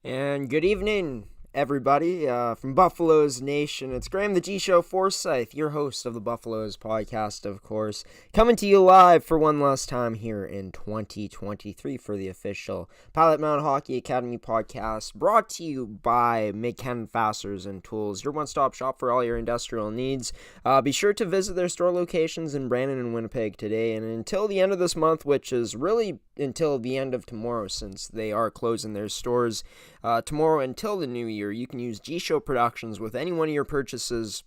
And good evening, everybody, from Buffalo's Nation. It's Graham the GShow Forsyth, your host of the Buffalo's podcast, of course, coming to you live for one last time here in 2023 for the official Pilot Mound Hockey Academy podcast, brought to you by Mid Canada Fasteners Tools, your one-stop shop for all your industrial needs. Be sure to visit their store locations in Brandon and Winnipeg today, and until the end of this month, which is really until the end of tomorrow since they are closing their stores tomorrow until the new year, you can use GShow Productions with any one of your purchases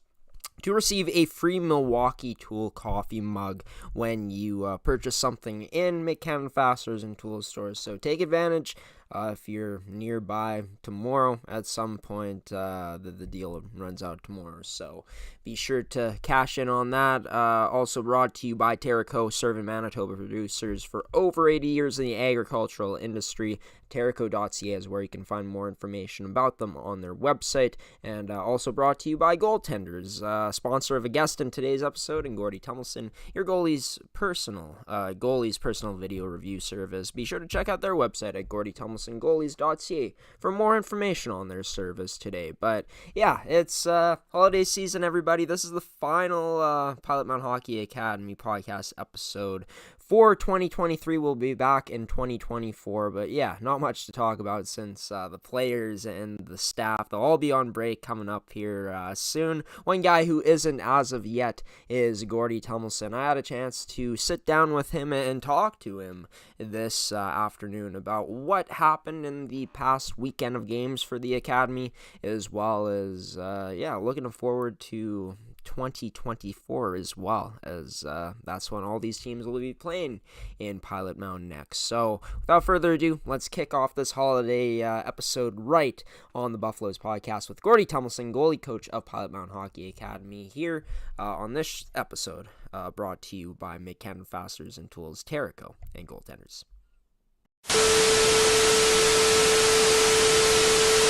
to receive a free Milwaukee Tool Coffee Mug when you purchase something in Mid Canada Fasteners Tools stores. So take advantage if you're nearby tomorrow at some point. The deal runs out tomorrow, so be sure to cash in on that. Also brought to you by Terrico, serving Manitoba producers for over 80 years in the agricultural industry. Terrico.ca is where you can find more information about them on their website. And also brought to you by Goaltenders, sponsor of a guest in today's episode, and Gordie Tumilson, your goalie's personal video review service. Be sure to check out their website at GordieTumilsonGoalies.ca for more information on their service today. But yeah, it's holiday season, everybody. This is the final Pilot Mound Hockey Academy podcast episode for 2023. We'll be back in 2024, but yeah, not much to talk about since the players and the staff, they'll all be on break coming up here soon. One guy who isn't as of yet is Gordie Tumilson. I had a chance to sit down with him and talk to him this afternoon about what happened in the past weekend of games for the Academy, as well as, looking forward to 2024 as well, as that's when all these teams will be playing in Pilot Mound next. So without further ado, let's kick off this holiday episode right on the Buffaloes podcast with Gordie Tumilson, goalie coach of Pilot Mound Hockey Academy, here on this episode brought to you by Mid Canada Fasteners Tools, Terrico, and Goaltenders.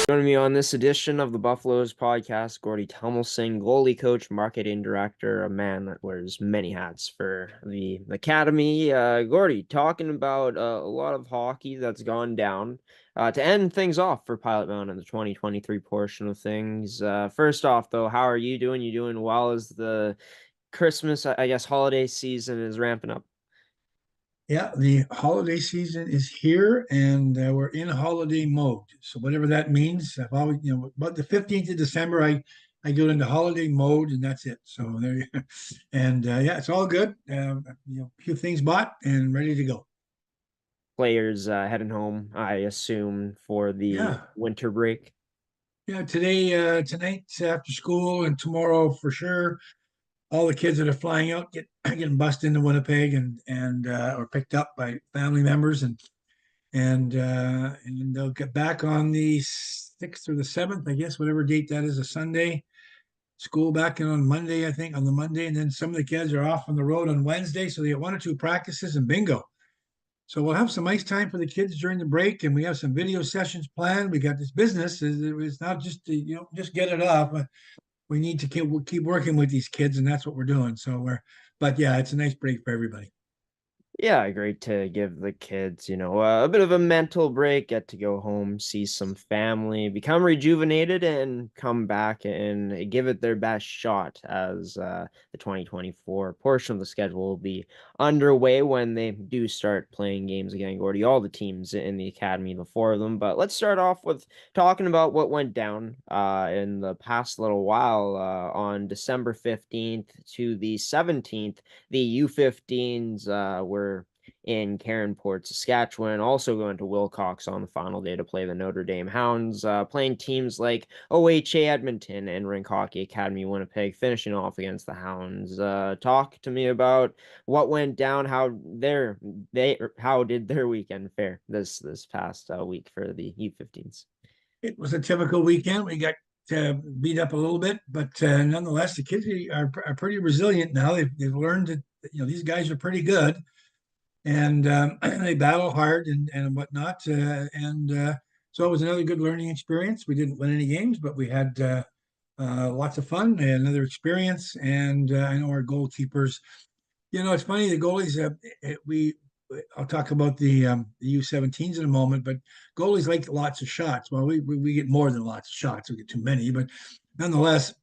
Joining me on this edition of the Buffaloes podcast, Gordie Tumilson, goalie coach, marketing director, a man that wears many hats for the academy. Gordie, talking about a lot of hockey that's gone down to end things off for Pilot Mound in the 2023 portion of things. First off, though, how are you doing? You doing well as the Christmas, I guess, holiday season is ramping up? Yeah, the holiday season is here, and we're in holiday mode. So whatever that means, I've always, about the 15th of December, I go into holiday mode, and that's it. So there, and yeah, it's all good. A few things bought and ready to go. Players heading home, I assume, for the Yeah, winter break. yeah. Tonight after school, and tomorrow for sure. All the kids that are flying out getting bussed into Winnipeg and or picked up by family members and they'll get back on the 6th or the 7th, I guess, whatever date that is, a Sunday. School back in on Monday, I think, on the Monday, and then some of the kids are off on the road on Wednesday, so they get one or two practices and bingo. So we'll have some nice time for the kids during the break, and we have some video sessions planned. We got this business; it's not just to, just get it off. But we need to keep working with these kids, and that's what we're doing. But yeah, it's a nice break for everybody. Yeah, great to give the kids, a bit of a mental break, get to go home, see some family, become rejuvenated, and come back and give it their best shot as the 2024 portion of the schedule will be underway when they do start playing games again, Gordie. All the teams in the academy, the four of them. But let's start off with talking about what went down in the past little while on December 15th to the 17th. The U15s were in Caronport, Saskatchewan, also going to Wilcox on the final day to play the Notre Dame Hounds, playing teams like OHA Edmonton and Rink Hockey Academy Winnipeg, finishing off against the Hounds. Talk to me about what went down, how did their weekend fare this past week for the U15s? It was a typical weekend. We got beat up a little bit, but nonetheless, the kids are pretty resilient now. They've learned that these guys are pretty good, and they battle hard and whatnot. So it was another good learning experience. We didn't win any games, but we had lots of fun and another experience. And I know our goalkeepers. It's funny. The goalies, we I'll talk about the U17s in a moment, but goalies like lots of shots. Well, we get more than lots of shots. We get too many, but nonetheless,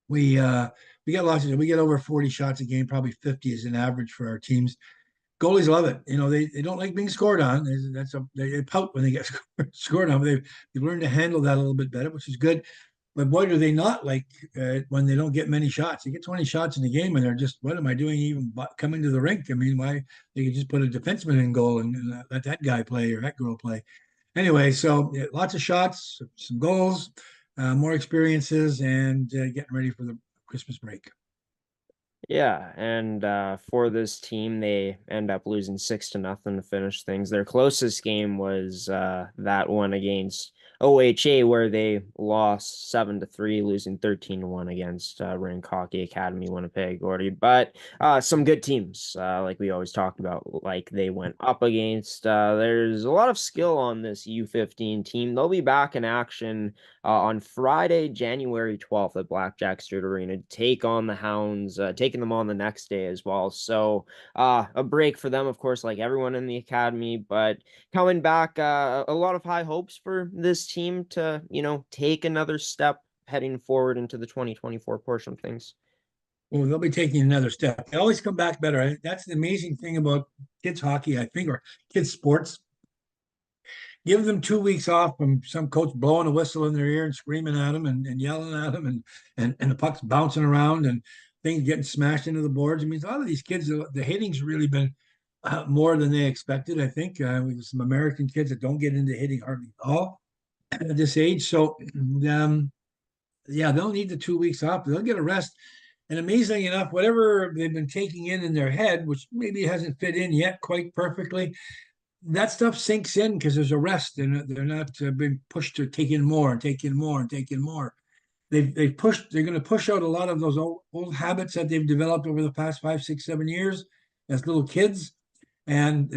we uh, we get lots of we get over 40 shots a game, probably 50 is an average for our teams. Goalies love it. They don't like being scored on. They pout when they get scored on. But they've learned to handle that a little bit better, which is good. But boy, do they not like when they don't get many shots. They get 20 shots in the game, and they're just, what am I doing even coming to the rink? I mean, why they could just put a defenseman in goal and let that guy play or that girl play. Anyway, so yeah, lots of shots, some goals, more experiences, and getting ready for the Christmas break. Yeah, and for this team, they end up losing 6-0 to finish things. Their closest game was that one against OHA, where they lost 7-3, losing 13-1 against Rank Hockey Academy Winnipeg Gordie. But some good teams, like we always talk about, like they went up against. There's a lot of skill on this U15 team. They'll be back in action on Friday, January 12th at Blackjack Street Arena to take on the Hounds, taking them on the next day as well. So a break for them, of course, like everyone in the academy, but coming back, a lot of high hopes for this team to, take another step heading forward into the 2024 portion of things. Well, they'll be taking another step. They always come back better. That's the amazing thing about kids hockey, I think, or kids sports. Give them 2 weeks off from some coach blowing a whistle in their ear and screaming at them and yelling at them and the puck's bouncing around and things getting smashed into the boards. I mean, a lot of these kids, the hitting's really been more than they expected. I think we have some American kids that don't get into hitting hardly at all at this age. So, yeah, they'll need the 2 weeks off. They'll get a rest. And amazingly enough, whatever they've been taking in their head, which maybe hasn't fit in yet quite perfectly, that stuff sinks in because there's a rest and they're not being pushed to take in more and take in more and take in more. They've pushed. They're going to push out a lot of those old habits that they've developed over the past 5, 6, 7 years as little kids, and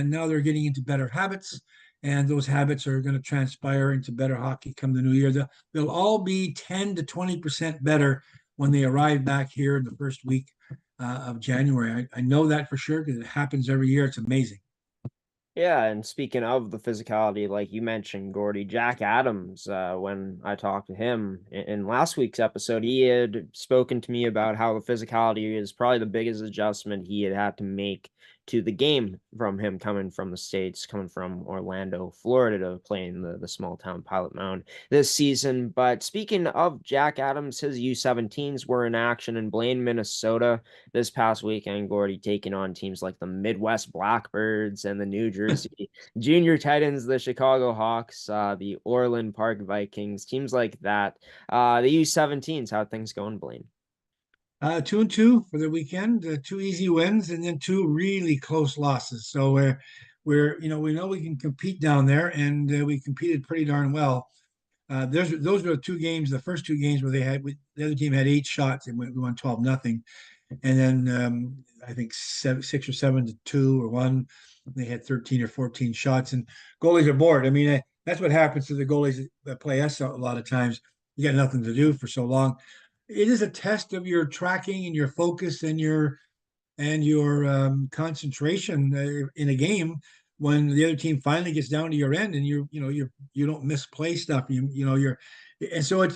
now they're getting into better habits, and those habits are going to transpire into better hockey come the new year. They'll all be 10 to 20% better when they arrive back here in the first week of January. I know that for sure because it happens every year. It's amazing. Yeah, and speaking of the physicality, like you mentioned, Gordie, Jack Adams, when I talked to him in last week's episode, he had spoken to me about how the physicality is probably the biggest adjustment he had to make to the game from him coming from the States, coming from Orlando, Florida to play in the small town Pilot Mound this season. But speaking of Jack Adams, his U17s were in action in Blaine, Minnesota this past weekend. Gordie taking on teams like the Midwest Blackbirds and the New Jersey Junior Titans, the Chicago Hawks, the Orland Park Vikings, teams like that. The U17s, how things going, Blaine? 2-2 for the weekend, two easy wins, and then two really close losses. So we know we can compete down there, and we competed pretty darn well. Those were the two games, the first two games where the other team had 8 shots and we won 12-0, and then I think 6 or 7 to 2 or 1. They had 13 or 14 shots, and goalies are bored. I mean, that's what happens to the goalies that play us a lot of times. You got nothing to do for so long. It is a test of your tracking and your focus and your concentration in a game when the other team finally gets down to your end and you don't misplay stuff. You're and so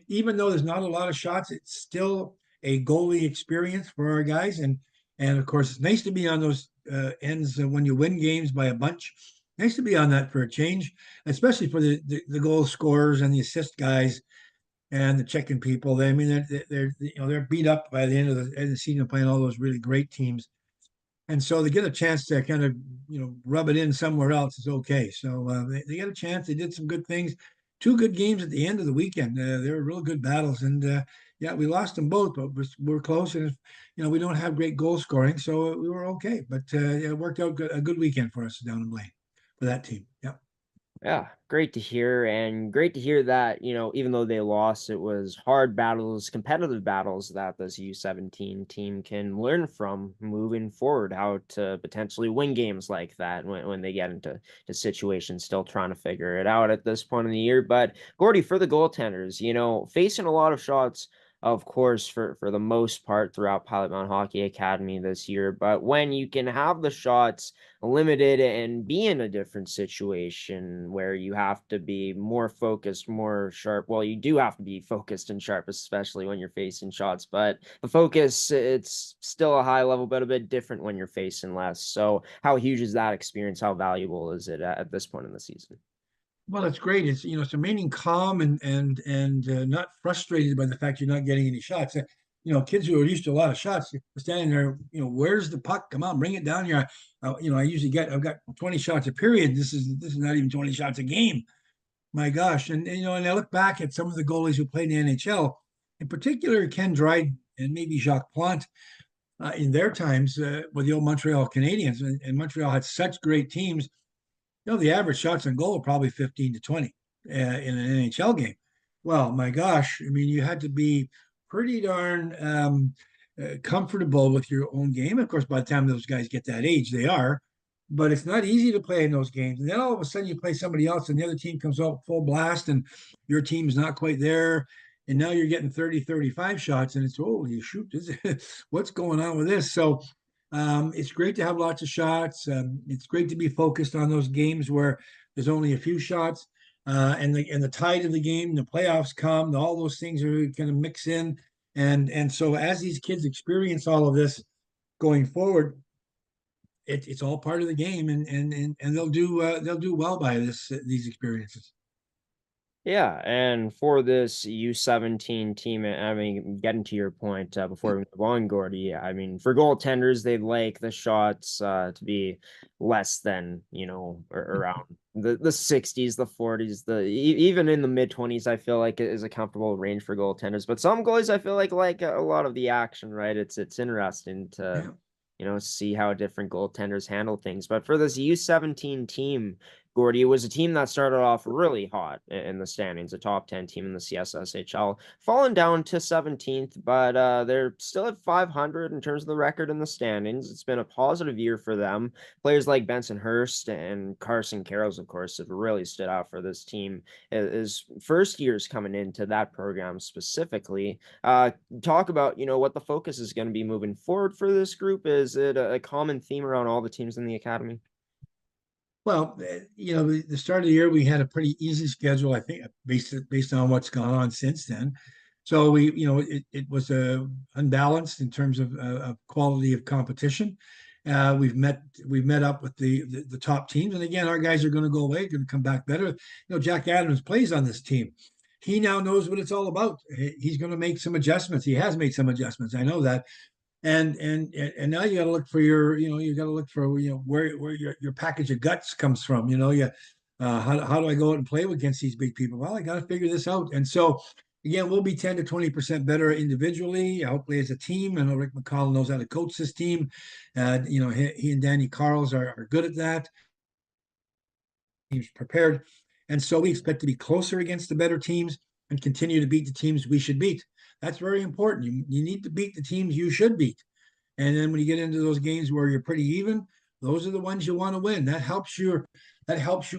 even though there's not a lot of shots, it's still a goalie experience for our guys, and of course it's nice to be on those ends when you win games by a bunch. Nice to be on that for a change, especially for the goal scorers and the assist guys and the checking people. I mean, they're beat up by the end of the season playing all those really great teams, and so they get a chance to kind of rub it in somewhere else is okay. So they get a chance. They did some good things. Two good games at the end of the weekend. They were real good battles, and yeah, we lost them both, but we're close. And we don't have great goal scoring, so we were okay. But it worked out a good weekend for us down in Blaine for that team. Yeah. Yeah, great to hear. And great to hear that, even though they lost, it was hard battles, competitive battles that this U17 team can learn from moving forward, how to potentially win games like that when they get into situations, still trying to figure it out at this point in the year. But Gordie, for the goaltenders, facing a lot of shots of course, for the most part throughout Pilot Mound Hockey Academy this year. But when you can have the shots limited and be in a different situation where you have to be more focused, more sharp. Well, you do have to be focused and sharp, especially when you're facing shots. But the focus, it's still a high level, but a bit different when you're facing less. So, how huge is that experience? How valuable is it at this point in the season? Well, it's great. It's it's remaining calm and not frustrated by the fact you're not getting any shots. Kids who are used to a lot of shots, are standing there. Where's the puck? Come on, bring it down here. I've got 20 shots a period. This is not even 20 shots a game. My gosh. And I look back at some of the goalies who played in the NHL, in particular Ken Dryden and maybe Jacques Plante, in their times with the old Montreal Canadiens, and Montreal had such great teams. The average shots on goal are probably 15 to 20 in an NHL game. Well, my gosh, I mean, you had to be pretty darn comfortable with your own game. Of course, by the time those guys get that age, they are. But it's not easy to play in those games. And then all of a sudden, you play somebody else, and the other team comes out full blast, and your team's not quite there. And now you're getting 30, 35 shots, and it's, holy shoot, what's going on with this? So it's great to have lots of shots. It's great to be focused on those games where there's only a few shots, and the tide of the game, the playoffs come, all those things are kind of mix in, and so as these kids experience all of this going forward, it's all part of the game, and they'll do well by these experiences. Yeah, and for this U17 team, I mean, getting to your point before we move on, Gordie, I mean, for goaltenders, they'd like the shots to be less than, around the 60s, the 40s, even in the mid 20s, I feel like it is a comfortable range for goaltenders. But some goalies, I feel like a lot of the action, right? It's interesting to, Yeah. see how different goaltenders handle things. But for this U17 team, Gordie, was a team that started off really hot in the standings, a top 10 team in the CSSHL, fallen down to 17th, but they're still at 500 in terms of the record in the standings. It's been a positive year for them. Players like Benson Hurst and Carson Carrolls, of course, have really stood out for this team as first years coming into that program specifically. Talk about, what the focus is going to be moving forward for this group. Is it a common theme around all the teams in the academy? Well, the start of the year we had a pretty easy schedule, I think, based on what's gone on since then. So it was unbalanced in terms of quality of competition. We've met up with the top teams, and again, our guys are going to go away, going to come back better. Jack Adams plays on this team. He now knows what it's all about. He's going to make some adjustments. He has made some adjustments. I know that, and now you got to look for you got to look for where your package of guts comes from. How do I go out and play against these big people? Well, I got to figure this out. And so again, we'll be 10 to 20% better individually, hopefully as a team. I know Rick McConnell knows how to coach this team. He and Danny Carls are good at that. Teams prepared, and so we expect to be closer against the better teams and continue to beat the teams we should beat. That's very important. You need to beat the teams you should beat. And then when you get into those games where you're pretty even, those are the ones you want to win. That helps you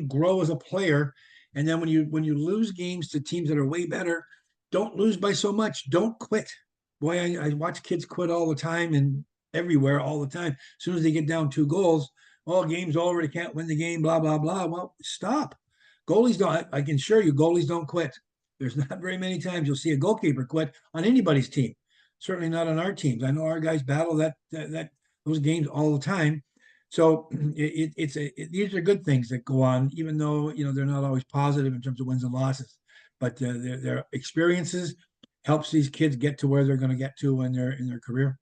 grow as a player. And then when you lose games to teams that are way better, don't lose by so much. Don't quit. Boy, I watch kids quit all the time and everywhere all the time. As soon as they get down 2 goals, all game's over. They can't win the game. Blah blah blah. Well, stop. Goalies don't. I can assure you, goalies don't quit. There's not very many times you'll see a goalkeeper quit on anybody's team. Certainly not on our teams. I know our guys battle those games all the time. So these are good things that go on, even though they're not always positive in terms of wins and losses. But their experiences helps these kids get to where they're going to get to in their career.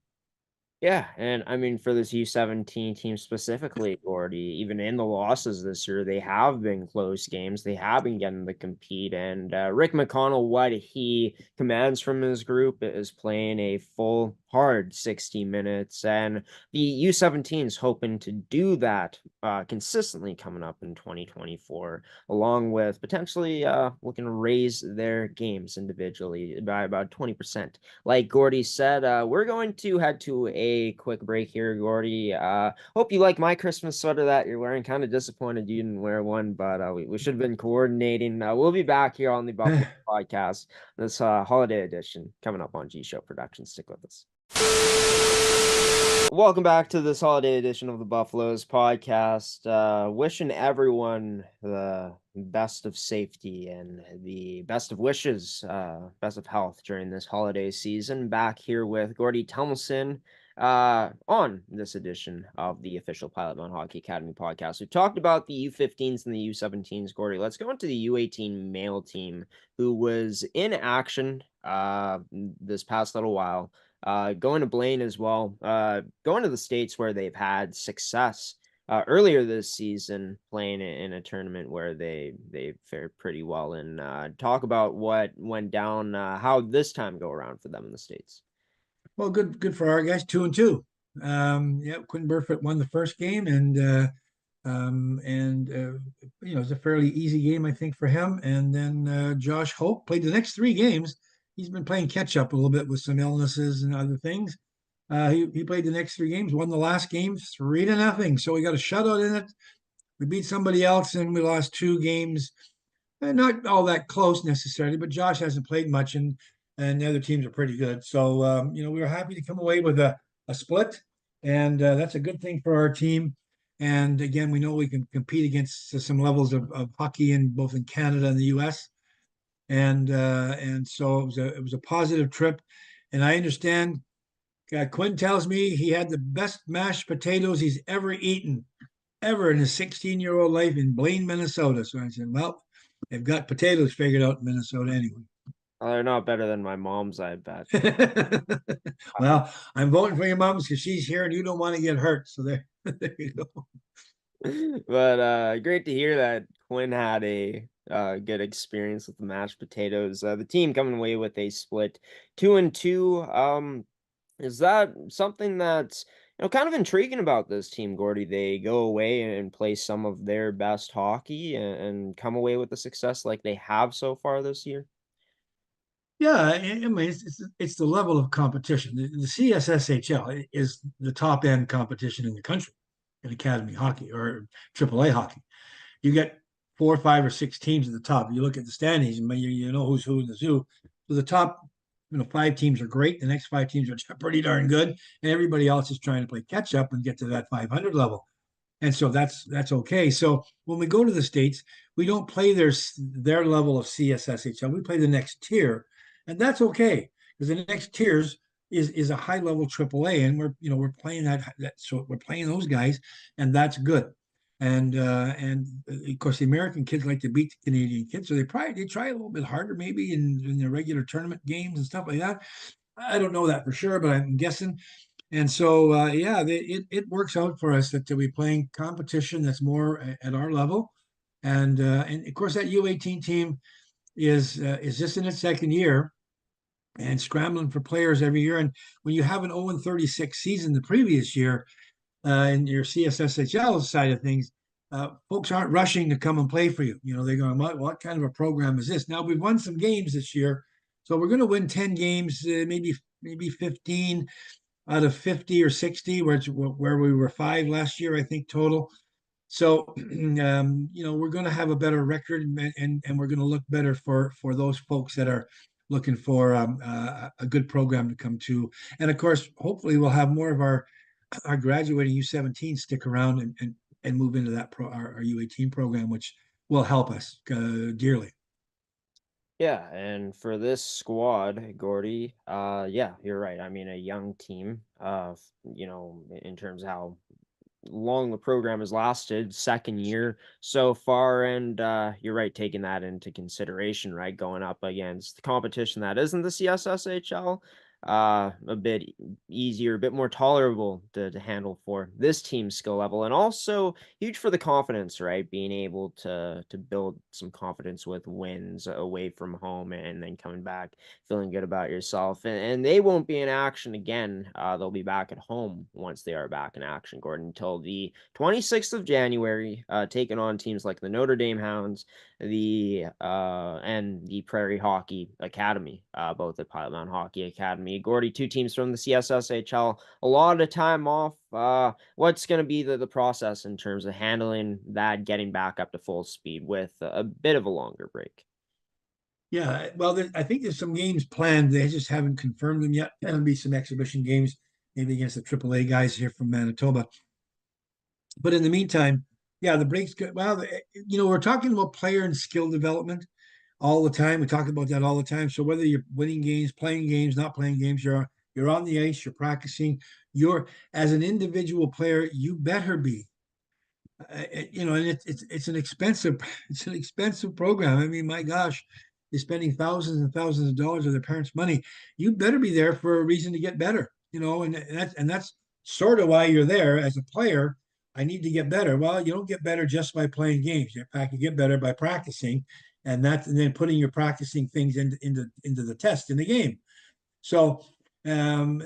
Yeah, and I mean for this U17 team specifically, Gordy, even in the losses this year, they have been close games. They have been getting to compete, and Rick McConnell, what he commands from his group is playing a full, hard 60 minutes, and the U17 is hoping to do that consistently coming up in 2024, along with potentially looking to raise their games individually by about 20%. Like Gordy said, we're going to head to a quick break here, Gordie. Hope you like my Christmas sweater that you're wearing. Kind of disappointed you didn't wear one, but we should have been coordinating. We'll be back here on the Buffalo podcast, this holiday edition coming up on GShow Productions. Stick with us. Welcome back to this holiday edition of the Buffaloes podcast. Wishing everyone the best of safety and the best of wishes, best of health during this holiday season. Back here with Gordie Tumilson on this edition of the official Pilot Mound Hockey Academy podcast. We've talked about the U15s and the U17s, Gordie. Let's go into the U18 male team, who was in action this past little while. Going to Blaine as well, going to the States where they've had success earlier this season, playing in a tournament where they fared pretty well. And talk about what went down, how this time go around for them in the States. Well, good for our guys, 2-2. Quinn Burfitt won the first game, and it was a fairly easy game, I think, for him. And then Josh Hope played the next 3 games. He's been playing catch up a little bit with some illnesses and other things. He played the next 3 games, won the last game 3-0. So we got a shutout in it. We beat somebody else, and we lost 2 games. Not all that close necessarily, but Josh hasn't played much, and the other teams are pretty good. So we were happy to come away with a split, and that's a good thing for our team. And again, we know we can compete against some levels of hockey in both in Canada and the U.S. And so it was a positive trip. And I understand Quinn tells me he had the best mashed potatoes he's ever eaten, ever in his 16-year-old life in Blaine, Minnesota. So I said, well, they've got potatoes figured out in Minnesota anyway. They're not better than my mom's, I bet. Well, I'm voting for your mom's because she's here and you don't want to get hurt. So there you go. But great to hear that Quinn had a good experience with the mashed potatoes. The team coming away with a split 2-2. Is that something that's kind of intriguing about this team, Gordie? They go away and play some of their best hockey and come away with the success like they have so far this year. Yeah, I mean it's the level of competition. The CSSHL is the top end competition in the country in academy hockey or AAA hockey. You get 4, 5, or 6 teams at the top. You look at the standings, and you know who's who in the zoo. So the top, 5 teams are great. The next 5 teams are pretty darn good, and everybody else is trying to play catch up and get to that 500 level. And so that's okay. So when we go to the States, we don't play their level of CSSHL. We play the next tier, and that's okay because the next tiers is a high level AAA, and we're playing that. So we're playing those guys, and that's good. And of course the American kids like to beat the Canadian kids, so they try a little bit harder maybe in their regular tournament games and stuff like that. I don't know that for sure, but I'm guessing. And so it works out for us that we playing competition that's more at our level, and of course that U18 team is just in its second year and scrambling for players every year. And when you have an 0-36 season the previous year, in your CSSHL side of things, folks aren't rushing to come and play for you. They're going, what kind of a program is this? Now we've won some games this year, so we're going to win 10 games, maybe 15 out of 50 or 60, where we were 5 last year, I think total. So we're going to have a better record, and we're going to look better for those folks that are looking for a good program to come to. And of course, hopefully, we'll have more of our graduating U17 stick around and move into that our U18 program, which will help us dearly. Yeah, and for this squad, Gordie, yeah, you're right. I mean, a young team, in terms of how long the program has lasted, second year so far, and you're right, taking that into consideration, right, going up against the competition that isn't the CSSHL, a bit easier, a bit more tolerable to handle for this team's skill level, and also huge for the confidence, right, being able to build some confidence with wins away from home and then coming back feeling good about yourself. And they won't be in action again. They'll be back at home once they are back in action, Gordon, until the 26th of January, taking on teams like the Notre Dame Hounds, and the Prairie Hockey Academy, both at Pilot Mound Hockey Academy. Gordie, two teams from the CSSHL, a lot of time off. What's going to be the process in terms of handling that, getting back up to full speed with a bit of a longer break? Yeah, well, I think there's some games planned. They just haven't confirmed them yet. There'll be some exhibition games, maybe against the AAA guys here from Manitoba. But in the meantime, yeah, the break's good. Well, we're talking about player and skill development all the time. We talk about that all the time. So whether you're winning games, playing games, not playing games, you're on the ice, you're practicing. You're as an individual player, you better be. And it's an expensive it's an expensive program. I mean, my gosh, you're spending thousands and thousands of dollars of their parents' money. You better be there for a reason to get better. And that's sort of why you're there as a player. I need to get better. Well, you don't get better just by playing games. In fact, you get better by practicing, and then putting your practicing things into the test in the game. So um,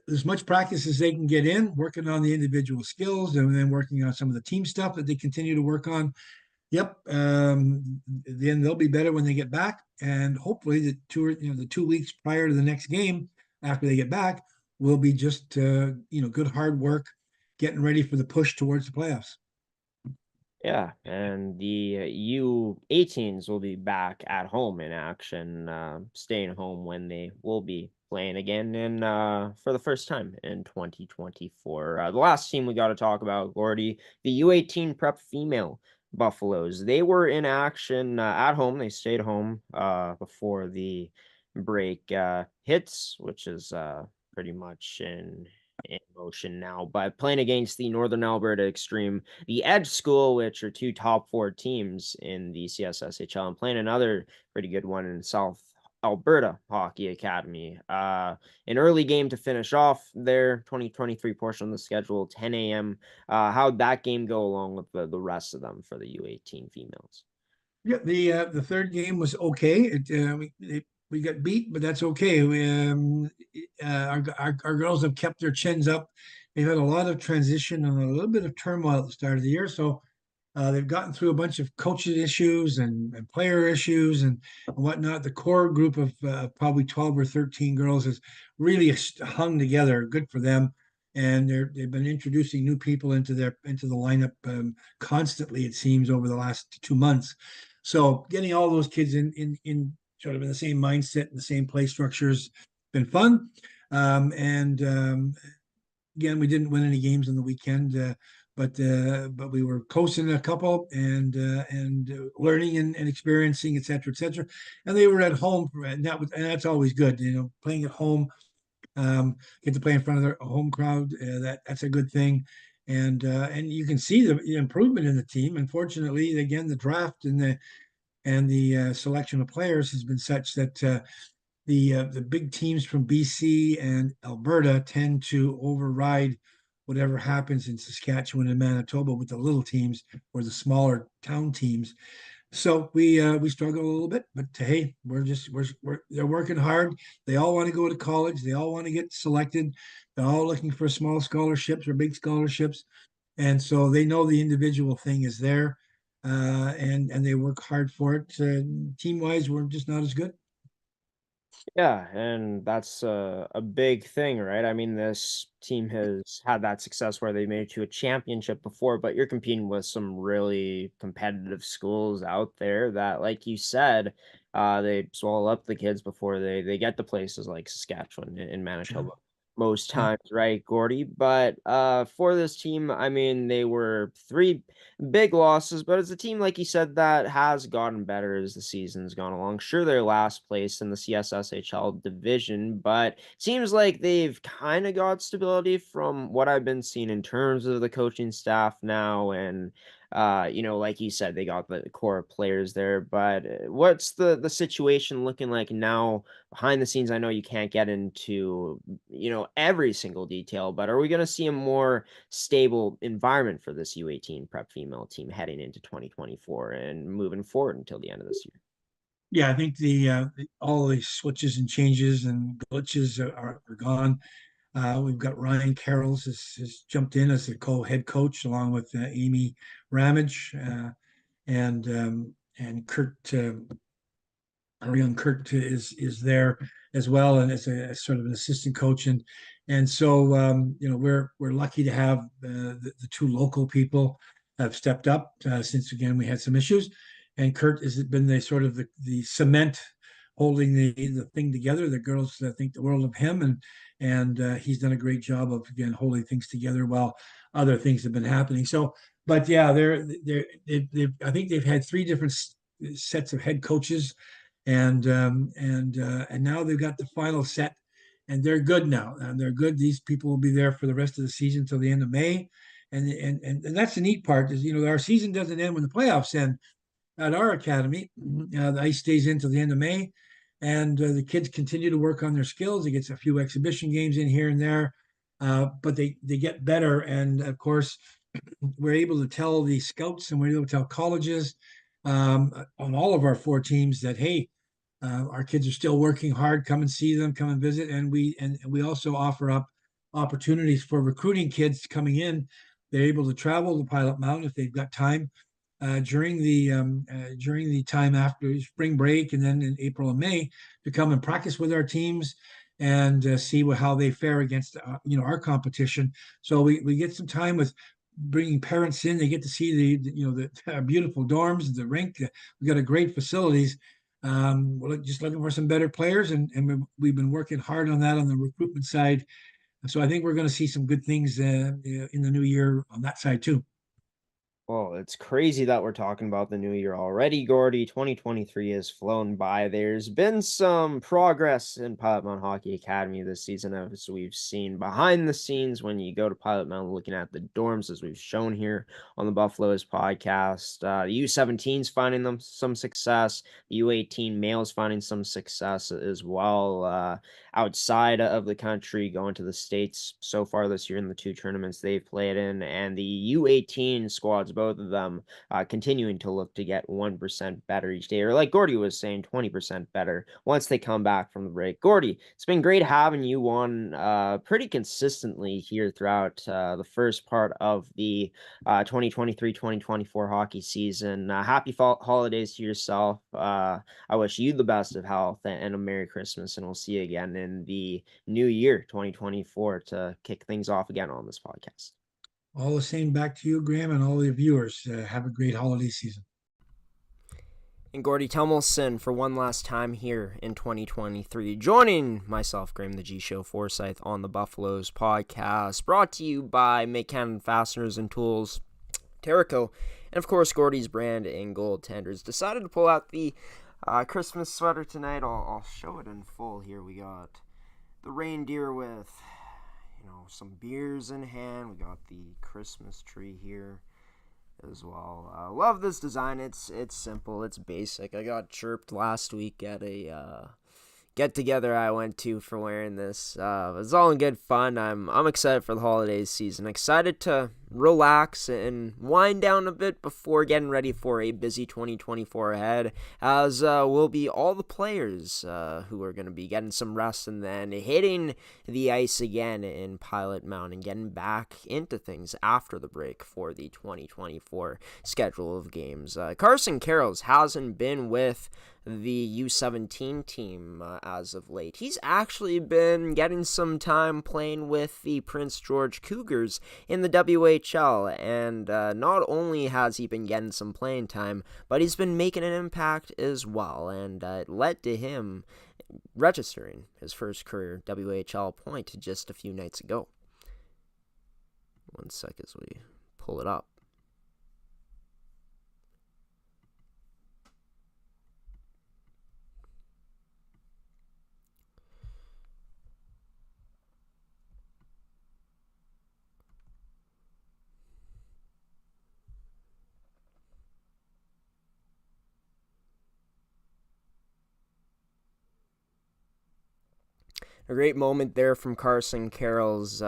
as much practice as they can get in, working on the individual skills, and then working on some of the team stuff that they continue to work on. Yep. Then they'll be better when they get back, and hopefully the 2 weeks prior to the next game, after they get back, will be just good hard work, getting ready for the push towards the playoffs. Yeah, and the U18s will be back at home in action, staying home when they will be playing again in for the first time in 2024. The last team we got to talk about, Gordy, the U18 Prep Female Buffaloes. They were in action at home. They stayed home before the break hits, which is pretty much in motion now. But playing against the Northern Alberta Extreme, the Edge School, which are two top four teams in the CSSHL, and playing another pretty good one in South Alberta Hockey Academy. An early game to finish off their 2023 portion of the schedule, 10 a.m. How'd that game go along with the rest of them for the U18 females? Yeah, the third game was okay. We got beat, but that's okay. Our girls have kept their chins up. They've had a lot of transition and a little bit of turmoil at the start of the year, so they've gotten through a bunch of coaching issues and player issues and whatnot. The core group of probably 12 or 13 girls has really hung together. Good for them. And they've been introducing new people into the lineup constantly, it seems, over the last 2 months. So getting all those kids in sort of in the same mindset and the same play structures been fun. And again, we didn't win any games on the weekend, but we were close in a couple and learning and experiencing, et cetera, et cetera. And they were at home, and that's always good. Playing at home, get to play in front of their home crowd. That's a good thing. And you can see the improvement in the team. Unfortunately, again, the draft and the selection of players has been such that the big teams from BC and Alberta tend to override whatever happens in Saskatchewan and Manitoba with the little teams or the smaller town teams. So we struggle a little bit, but hey, they're working hard. They all want to go to college. They all want to get selected. They're all looking for small scholarships or big scholarships, and so they know the individual thing is there, and they work hard for it. Team wise, we're just not as good. Yeah, and that's a big thing, right? I mean, this team has had that success where they made it to a championship before, but you're competing with some really competitive schools out there that, like you said, they swallow up the kids before they get to places like Saskatchewan and Yeah. Manitoba most Yeah. times, right, Gordy? But for this team, I mean, they were three big losses, but it's a team, like you said, that has gotten better as the season's gone along. Sure, they're last place in the CSSHL division, but seems like they've kind of got stability from what I've been seeing in terms of the coaching staff now. And like you said, they got the core players there. But what's the situation looking like now behind the scenes? I know you can't get into every single detail, but are we going to see a more stable environment for this U18 prep female team heading into 2024 and moving forward until the end of this year? Yeah, I think all the switches and changes and glitches are gone. We've got Ryan Carrolls has jumped in as the co-head coach along with Amy Ramage, and Kurt, our young Kurt is there as well, and as a sort of an assistant coach, and so we're lucky to have the two local people have stepped up since again we had some issues, and Kurt has been the sort of the cement holding the thing together. The girls think the world of him, and he's done a great job of again holding things together while other things have been happening. So, but yeah, I think they've had three different sets of head coaches, and now they've got the final set, and they're good now. And they're good. These people will be there for the rest of the season till the end of May, and that's the neat part is our season doesn't end when the playoffs end at our academy. The ice stays in till the end of May, and the kids continue to work on their skills. They get a few exhibition games in here and there, but they get better. And of course, we're able to tell the scouts and we're able to tell colleges on all of our four teams that hey, our kids are still working hard. Come and see them. Come and visit. And we also offer up opportunities for recruiting kids coming in. They're able to travel to Pilot Mound if they've got time during the time after spring break and then in April and May to come and practice with our teams and see how they fare against our competition. So we get some time with bringing parents in. They get to see the beautiful dorms, the rink. We got a great facilities. We're just looking for some better players, and we've been working hard on that on the recruitment side. So I think we're going to see some good things in the new year on that side too. Well, it's crazy that we're talking about the new year already, Gordie. 2023 has flown by. There's been some progress in Pilot Mound Hockey Academy this season, as we've seen behind the scenes when you go to Pilot Mound looking at the dorms, as we've shown here on the Buffaloes podcast. The U17's finding them some success. The U18 males finding some success as well. Outside of the country, going to the States so far this year in the two tournaments they've played in, and the U18 squads, both of them, continuing to look to get 1% better each day, or like Gordie was saying, 20% better once they come back from the break. Gordie, it's been great having you on pretty consistently here throughout the first part of the 2023-2024 hockey season. Happy holidays to yourself. I wish you the best of health and a Merry Christmas, and we'll see you again in the new year, 2024, to kick things off again on this podcast. All the same back to you, Graham, and all the viewers. Have a great holiday season. And Gordie Tumilson for one last time here in 2023, joining myself, Graham, the GShow Forsyth, on the Buffaloes podcast, brought to you by Mid Canada Fasteners Tools, Terrico, and of course Gordie's Brand and Goaltenders. Decided to pull out the Christmas sweater tonight. I'll show it in full here. We got the reindeer with some beers in hand. We got the Christmas tree here as well. Love this design. It's simple, it's basic. I got chirped last week at a get together I went to for wearing this. It's all in good fun. I'm excited for the holidays season. Excited to relax and wind down a bit before getting ready for a busy 2024 ahead, as will be all the players who are going to be getting some rest and then hitting the ice again in Pilot Mound and getting back into things after the break for the 2024 schedule of games. Carson Carrolls hasn't been with the U17 team as of late. He's actually been getting some time playing with the Prince George Cougars in the WHL, and not only has he been getting some playing time, but he's been making an impact as well, and it led to him registering his first career WHL point just a few nights ago. One sec as we pull it up. A great moment there from Carson Carrolls,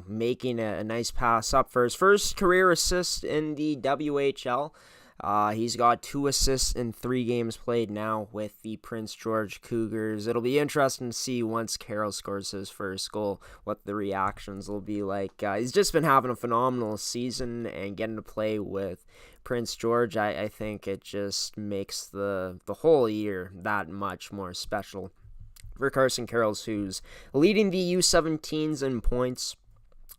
making a nice pass up for his first career assist in the WHL. He's got 2 assists in 3 games played now with the Prince George Cougars. It'll be interesting to see once Carroll scores his first goal, what the reactions will be like. He's just been having a phenomenal season, and getting to play with Prince George, I think it just makes the whole year that much more special for Carson Carrolls, who's leading the U17s in points.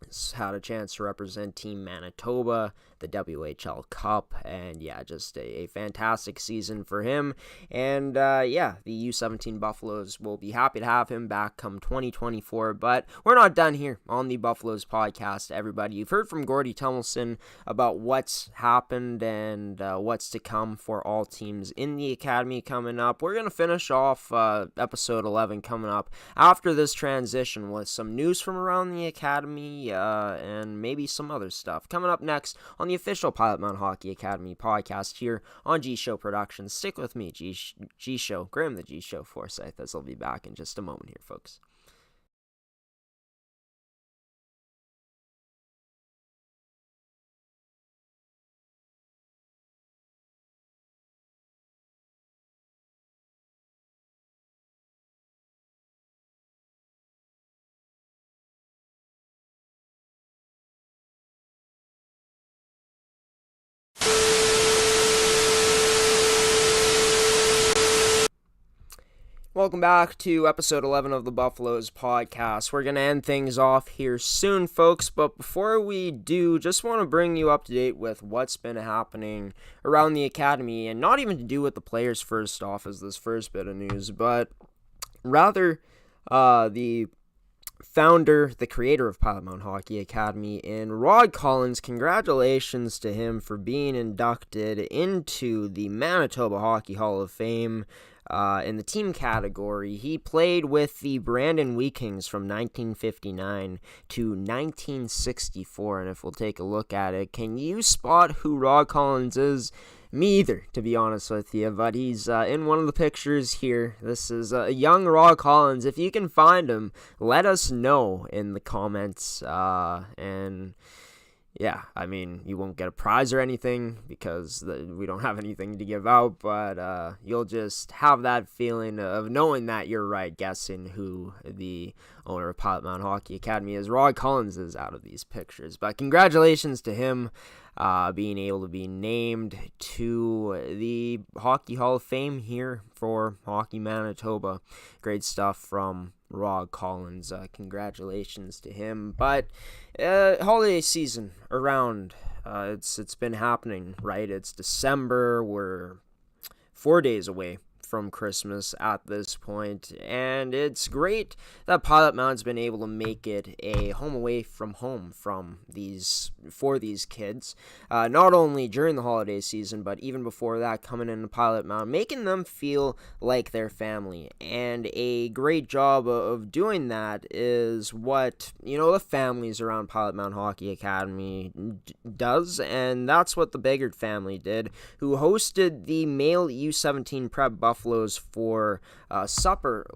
He's had a chance to represent Team Manitoba, the WHL Cup, and just a fantastic season for him. And the U17 Buffaloes will be happy to have him back come 2024. But we're not done here on the Buffaloes podcast, everybody. You've heard from Gordie Tumilson about what's happened and what's to come for all teams in the academy coming up. We're going to finish off episode 11 coming up after this transition with some news from around the academy and maybe some other stuff coming up next on the official Pilot Mound Hockey Academy podcast here on GShow Productions. Stick with me, GShow, Graham the GShow Forsyth, as I'll be back in just a moment here, folks. Welcome back to episode 11 of the Buffaloes podcast. We're going to end things off here soon, folks, but before we do, just want to bring you up to date with what's been happening around the academy, and not even to do with the players first off as this first bit of news, but rather the founder, the creator of Pilot Mound Hockey Academy, and Rod Collins. Congratulations to him for being inducted into the Manitoba Hockey Hall of Fame. In the team category, he played with the Brandon Winnipeg from 1959 to 1964, and if we'll take a look at it, can you spot who Rod Collins is? Me either, to be honest with you, but he's in one of the pictures here. This is a young Rod Collins. If you can find him, let us know in the comments, and yeah, I mean, you won't get a prize or anything because we don't have anything to give out, but you'll just have that feeling of knowing that you're right, guessing who the owner of Pilot Mound Hockey Academy is. Rod Collins is out of these pictures, but congratulations to him being able to be named to the Hockey Hall of Fame here for Hockey Manitoba. Great stuff from Rod Collins. Congratulations to him. But holiday season around, it's been happening, right? It's December. We're 4 days away from Christmas at this point, and it's great that Pilot Mound's been able to make it a home away from home for these kids, not only during the holiday season, but even before that, coming into Pilot Mound, making them feel like their family. And a great job of doing that is what, the families around Pilot Mound Hockey Academy does, and that's what the Biggard family did, who hosted the male U17 Prep Buffaloes for supper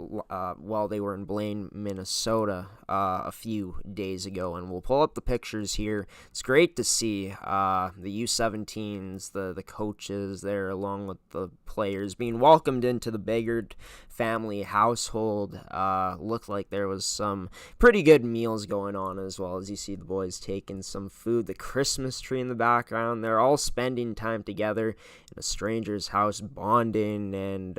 while they were in Blaine, Minnesota a few days ago, and we'll pull up the pictures here. It's great to see the U17s, the coaches there, along with the players, being welcomed into the Biggard family household. Looked like there was some pretty good meals going on, as well as you see the boys taking some food. The Christmas tree in the background, they're all spending time together in a stranger's house, bonding, and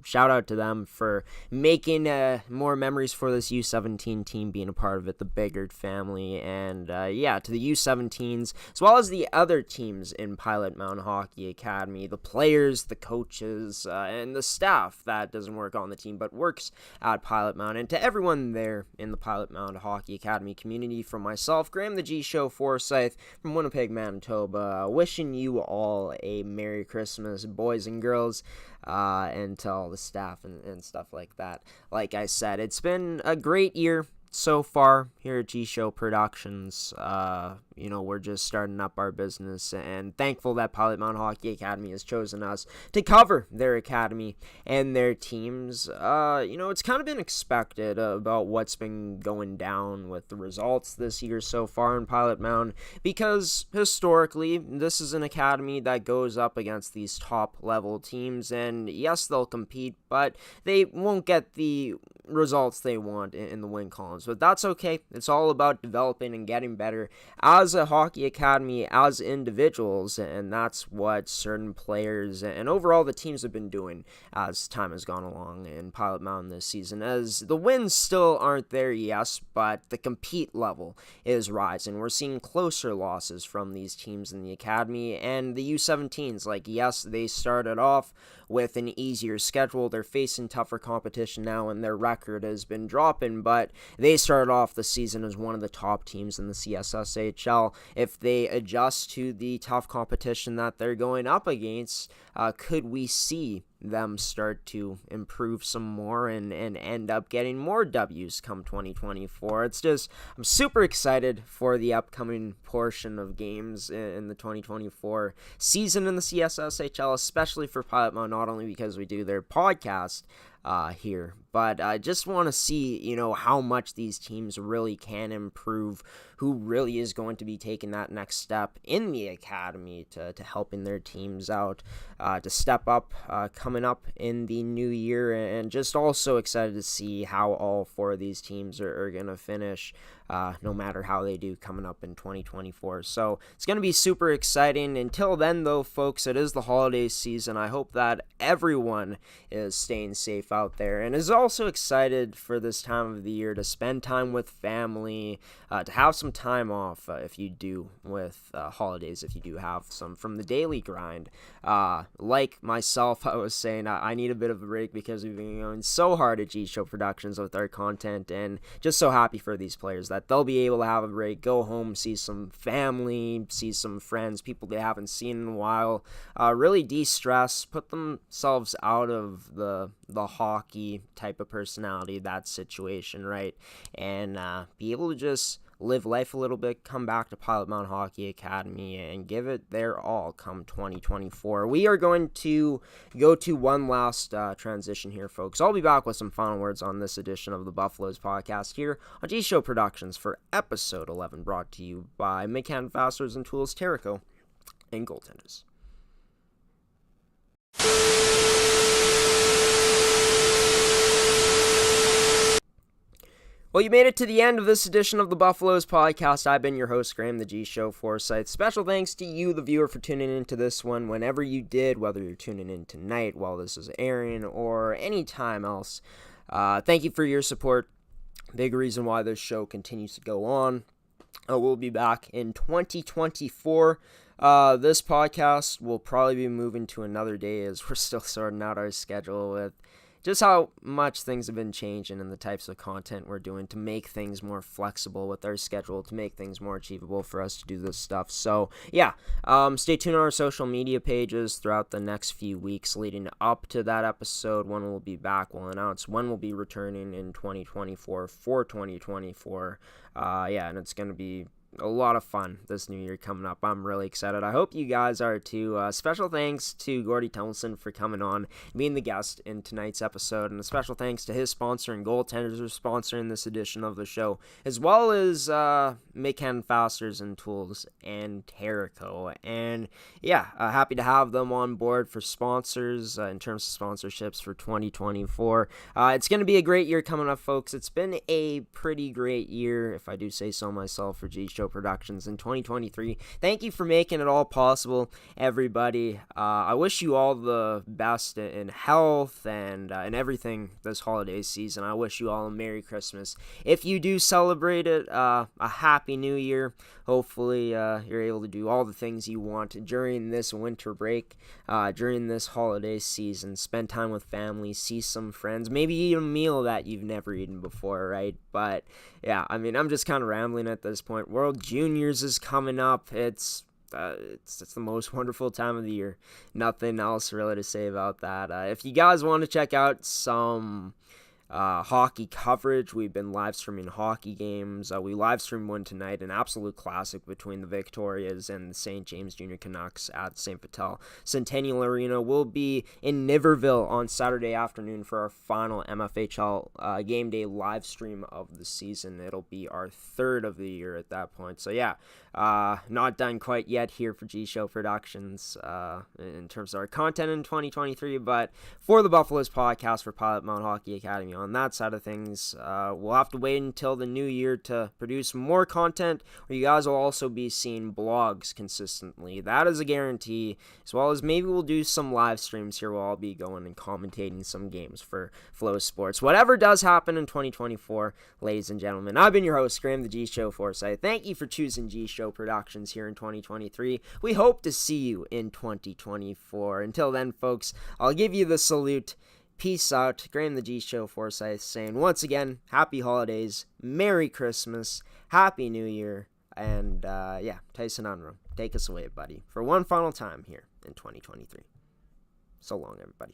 shout out to them for making more memories for this U17 team, being a part of it, the Biggard family, and to the U17s, as well as the other teams in Pilot Mound Hockey Academy, the players, the coaches, and the staff that doesn't work on the team but works at Pilot Mound, and to everyone there in the Pilot Mound Hockey Academy community, from myself, Graham the GShow Forsyth from Winnipeg, Manitoba, wishing you all a Merry Christmas, boys and girls, and to all the staff and stuff like that. Like I said, it's been a great year so far here at GShow Productions, we're just starting up our business and thankful that Pilot Mound Hockey Academy has chosen us to cover their academy and their teams. It's kind of been expected about what's been going down with the results this year so far in Pilot Mound, because historically this is an academy that goes up against these top level teams, and yes, they'll compete, but they won't get the results they want in the win columns. But that's okay. It's all about developing and getting better as a hockey academy, as individuals, and that's what certain players and overall the teams have been doing as time has gone along in Pilot Mound this season. As the wins still aren't there, yes, but the compete level is rising. We're seeing closer losses from these teams in the academy, and the U17s, yes, they started off with an easier schedule. They're facing tougher competition now, and their record has been dropping, but they started off the season as one of the top teams in the CSSHL. If they adjust to the tough competition that they're going up against, could we see them start to improve some more and end up getting more W's come 2024. I'm super excited for the upcoming portion of games in the 2024 season in the CSSHL, especially for Pilot Mound, not only because we do their podcast here, but I just want to see, how much these teams really can improve, who really is going to be taking that next step in the academy to helping their teams out, to step up coming up in the new year, and just also excited to see how all four of these teams are going to finish, no matter how they do coming up in 2024. So it's going to be super exciting. Until then, though, folks, it is the holiday season. I hope that everyone is staying safe out there and is also excited for this time of the year to spend time with family, to have some time off if you do with holidays, if you do have some from the daily grind. Like myself, I was saying, I need a bit of a break because we've been going so hard at GShow Productions with our content, and just so happy for these players that they'll be able to have a break, go home, see some family, see some friends, people they haven't seen in a while, really de-stress, put themselves out of the hockey type of personality, that situation, right? And be able to just live life a little bit, come back to Pilot Mound Hockey Academy and give it their all come 2024. We are going to go to one last transition here, folks. I'll be back with some final words on this edition of the Buffaloes podcast here on GShow Productions for episode 11, brought to you by Mid Canada Fasteners Tools, Terrico, and Goaltenders. Well, you made it to the end of this edition of the Buffaloes podcast. I've been your host, Graham, the G-Show Forsyth. Special thanks to you, the viewer, for tuning into this one whenever you did, whether you're tuning in tonight while this is airing or any time else. Thank you for your support. Big reason why this show continues to go on. We'll be back in 2024. This podcast will probably be moving to another day as we're still sorting out our schedule with just how much things have been changing and the types of content we're doing to make things more flexible with our schedule, to make things more achievable for us to do this stuff. So, yeah, stay tuned on our social media pages throughout the next few weeks leading up to that episode. When we'll be back, we'll announce when we'll be returning in 2024 for 2024. And it's going to be a lot of fun this new year coming up. I'm really excited. I hope you guys are too. Special thanks to Gordie Tumilson for coming on, being the guest in tonight's episode, and a special thanks to his sponsor and Goaltenders for sponsoring this edition of the show, as well as Mid Canada Fasteners Tools and Terrico. And happy to have them on board for sponsors in terms of sponsorships for 2024. It's going to be a great year coming up, folks. It's been a pretty great year, if I do say so myself, for GShow Productions in 2023. Thank you for making it all possible, everybody. I wish you all the best in health and everything this holiday season. I wish you all a Merry Christmas. If you do celebrate it, a Happy New Year. Hopefully you're able to do all the things you want during this winter break, during this holiday season. Spend time with family, see some friends, maybe eat a meal that you've never eaten before, right? But yeah, I mean, I'm just kind of rambling at this point. World Juniors is coming up. It's the most wonderful time of the year. Nothing else really to say about that. If you guys want to check out some hockey coverage. We've been live streaming hockey games. We live streamed one tonight, an absolute classic between the Victorias and the St. James Junior Canucks at St. Patel Centennial Arena. We'll be in Niverville on Saturday afternoon for our final MFHL game day live stream of the season. It'll be our third of the year at that point. So yeah, not done quite yet here for GShow Productions in terms of our content in 2023, but for the Buffaloes podcast for Pilot Mound Hockey Academy, on that side of things, we'll have to wait until the new year to produce more content, or you guys will also be seeing blogs consistently. That is a guarantee, as well as maybe we'll do some live streams here where I'll be going and commentating some games for Flow Sports. Whatever does happen in 2024, ladies and gentlemen, I've been your host, Graham the G-Show Forsyth. Thank you for choosing GShow Productions here in 2023. We hope to see you in 2024. Until then, folks, I'll give you the salute. Peace out. Graham the G-Show Forsyth saying once again, happy holidays, Merry Christmas, Happy New Year, and Tyson Unruh, take us away, buddy, for one final time here in 2023. So long, everybody.